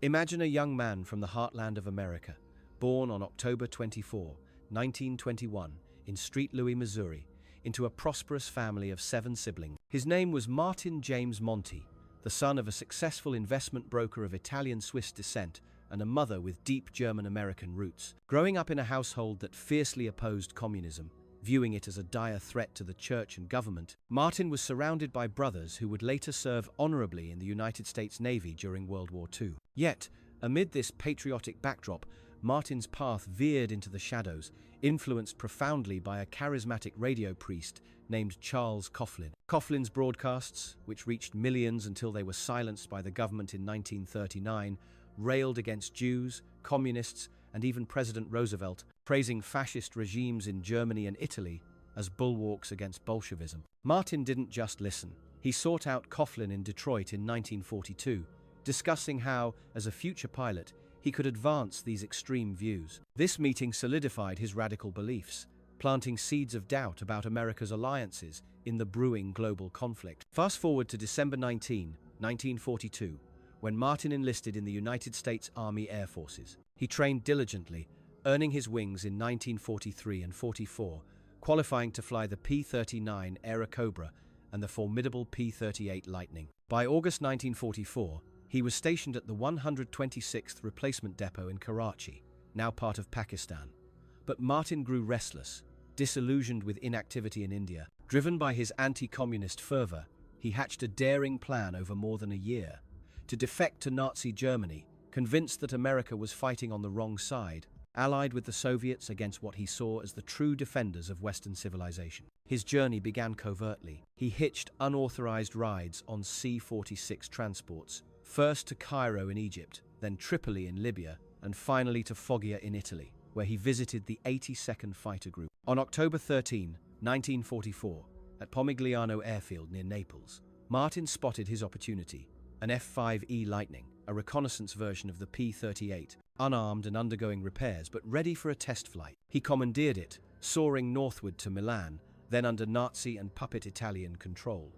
Imagine a young man from the heartland of America, born on October 24, 1921, in St. Louis, Missouri, into a prosperous family of 7 siblings. His name was Martin James Monti, the son of a successful investment broker of Italian-Swiss descent and a mother with deep German-American roots. Growing up in a household that fiercely opposed communism, viewing it as a dire threat to the church and government, Martin was surrounded by brothers who would later serve honorably in the United States Navy during World War II. Yet, amid this patriotic backdrop, Martin's path veered into the shadows, influenced profoundly by a charismatic radio priest named Charles Coughlin. Coughlin's broadcasts, which reached millions until they were silenced by the government in 1939, railed against Jews, communists, and even President Roosevelt, praising fascist regimes in Germany and Italy as bulwarks against Bolshevism. Martin didn't just listen. He sought out Coughlin in Detroit in 1942, discussing how, as a future pilot, he could advance these extreme views. This meeting solidified his radical beliefs, planting seeds of doubt about America's alliances in the brewing global conflict. Fast forward to December 19, 1942, when Martin enlisted in the United States Army Air Forces. He trained diligently, earning his wings in 1943 and 44, qualifying to fly the P-39 Airacobra and the formidable P-38 Lightning. By August 1944, he was stationed at the 126th Replacement Depot in Karachi, now part of Pakistan. But Martin grew restless, disillusioned with inactivity in India. Driven by his anti-communist fervor, he hatched a daring plan over more than a year to defect to Nazi Germany, convinced that America was fighting on the wrong side, allied with the Soviets against what he saw as the true defenders of Western civilization. His journey began covertly. He hitched unauthorized rides on C-46 transports, first to Cairo in Egypt, then Tripoli in Libya, and finally to Foggia in Italy, where he visited the 82nd Fighter Group. On October 13, 1944, at Pomigliano Airfield near Naples, Martin spotted his opportunity, an F-5E Lightning, a reconnaissance version of the P-38, unarmed and undergoing repairs but ready for a test flight. He commandeered it, soaring northward to Milan, then under Nazi and puppet Italian control.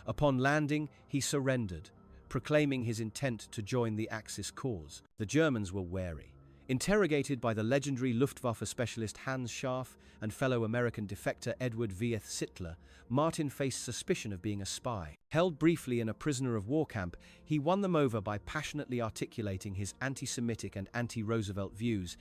Upon landing, he surrendered, proclaiming his intent to join the Axis cause. The Germans were wary. Interrogated by the legendary Luftwaffe specialist Hans Scharf and fellow American defector Edward Vieth Sittler, Martin faced suspicion of being a spy. Held briefly in a prisoner of war camp, he won them over by passionately articulating his anti-Semitic and anti-Roosevelt views,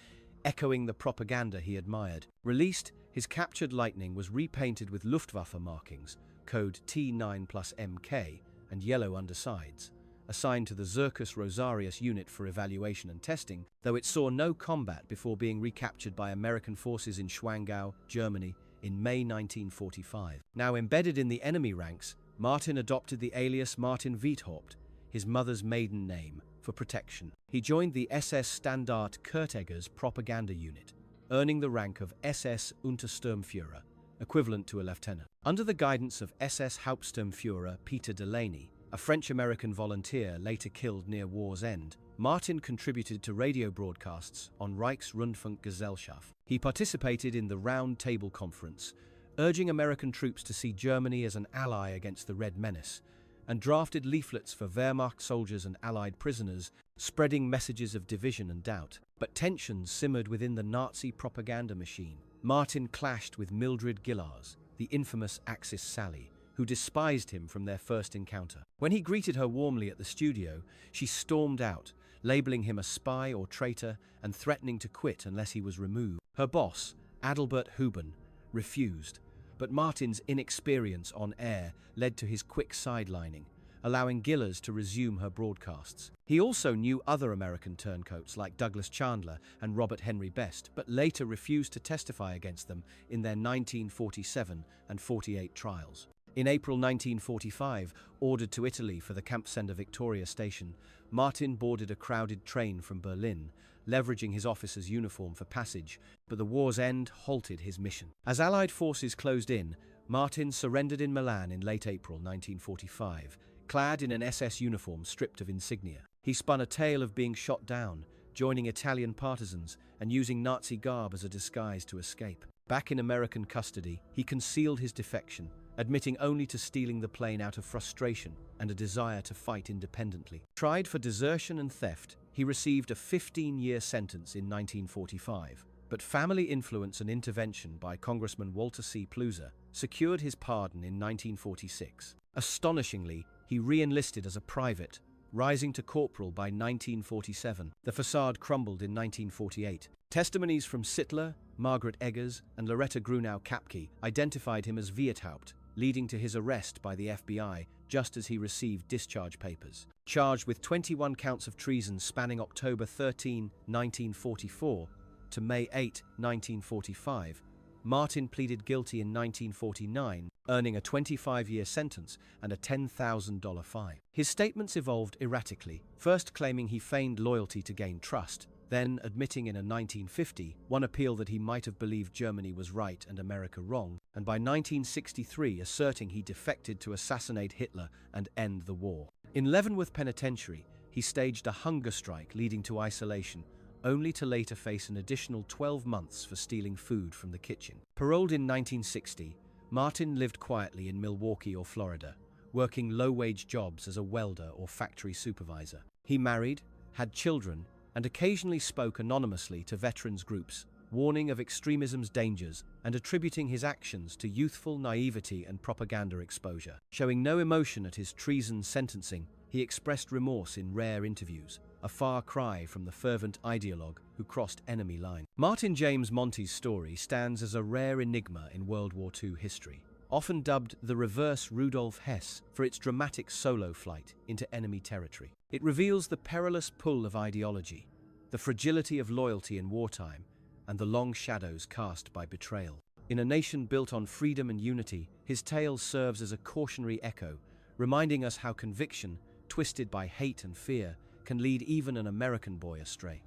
echoing the propaganda he admired. Released, his captured Lightning was repainted with Luftwaffe markings, code T9+MK, and yellow undersides, assigned to the Circus Rosarius unit for evaluation and testing, though it saw no combat before being recaptured by American forces in Schwangau, Germany, in May 1945. Now embedded in the enemy ranks, Martin adopted the alias Martin Wiethaupt, his mother's maiden name, for protection. He joined the SS Standard-Kurtegger's propaganda unit, earning the rank of SS Untersturmführer, equivalent to a lieutenant. Under the guidance of SS Hauptsturmführer Peter Delaney, a French-American volunteer later killed near war's end, Martin contributed to radio broadcasts on Reichsrundfunkgesellschaft. He participated in the Round Table Conference, urging American troops to see Germany as an ally against the Red Menace, and drafted leaflets for Wehrmacht soldiers and Allied prisoners, spreading messages of division and doubt. But tensions simmered within the Nazi propaganda machine. Martin clashed with Mildred Gillars, the infamous Axis Sally, who despised him from their first encounter. When he greeted her warmly at the studio, she stormed out, labeling him a spy or traitor and threatening to quit unless he was removed. Her boss, Adalbert Huben, refused, but Martin's inexperience on air led to his quick sidelining, allowing Gillars to resume her broadcasts. He also knew other American turncoats like Douglas Chandler and Robert Henry Best, but later refused to testify against them in their 1947 and 48 trials. In April 1945, ordered to Italy for the Kampfsender Victoria station, Martin boarded a crowded train from Berlin, leveraging his officer's uniform for passage, but the war's end halted his mission. As Allied forces closed in, Martin surrendered in Milan in late April 1945, clad in an SS uniform stripped of insignia. He spun a tale of being shot down, joining Italian partisans, and using Nazi garb as a disguise to escape. Back in American custody, he concealed his defection, admitting only to stealing the plane out of frustration and a desire to fight independently. Tried for desertion and theft, he received a 15-year sentence in 1945, but family influence and intervention by Congressman Walter C. Ploozer secured his pardon in 1946. Astonishingly, he re-enlisted as a private, rising to corporal by 1947. The facade crumbled in 1948. Testimonies from Sittler, Margaret Eggers, and Loretta Grunau-Kapke identified him as Wehrhaupt, leading to his arrest by the FBI just as he received discharge papers. Charged with 21 counts of treason spanning October 13, 1944 to May 8, 1945, Martin pleaded guilty in 1949, earning a 25-year sentence and a $10,000 fine. His statements evolved erratically, first claiming he feigned loyalty to gain trust, then admitting in a 1951 appeal that he might have believed Germany was right and America wrong, and by 1963 asserting he defected to assassinate Hitler and end the war. In Leavenworth Penitentiary, he staged a hunger strike leading to isolation, only to later face an additional 12 months for stealing food from the kitchen. Paroled in 1960, Martin lived quietly in Milwaukee or Florida, working low-wage jobs as a welder or factory supervisor. He married, had children, and occasionally spoke anonymously to veterans groups, warning of extremism's dangers and attributing his actions to youthful naivety and propaganda exposure. Showing no emotion at his treason sentencing, he expressed remorse in rare interviews, a far cry from the fervent ideologue who crossed enemy lines. Martin James Monti's story stands as a rare enigma in World War II history, often dubbed the reverse Rudolf Hess for its dramatic solo flight into enemy territory. It reveals the perilous pull of ideology, the fragility of loyalty in wartime, and the long shadows cast by betrayal. In a nation built on freedom and unity, his tale serves as a cautionary echo, reminding us how conviction, twisted by hate and fear, can lead even an American boy astray.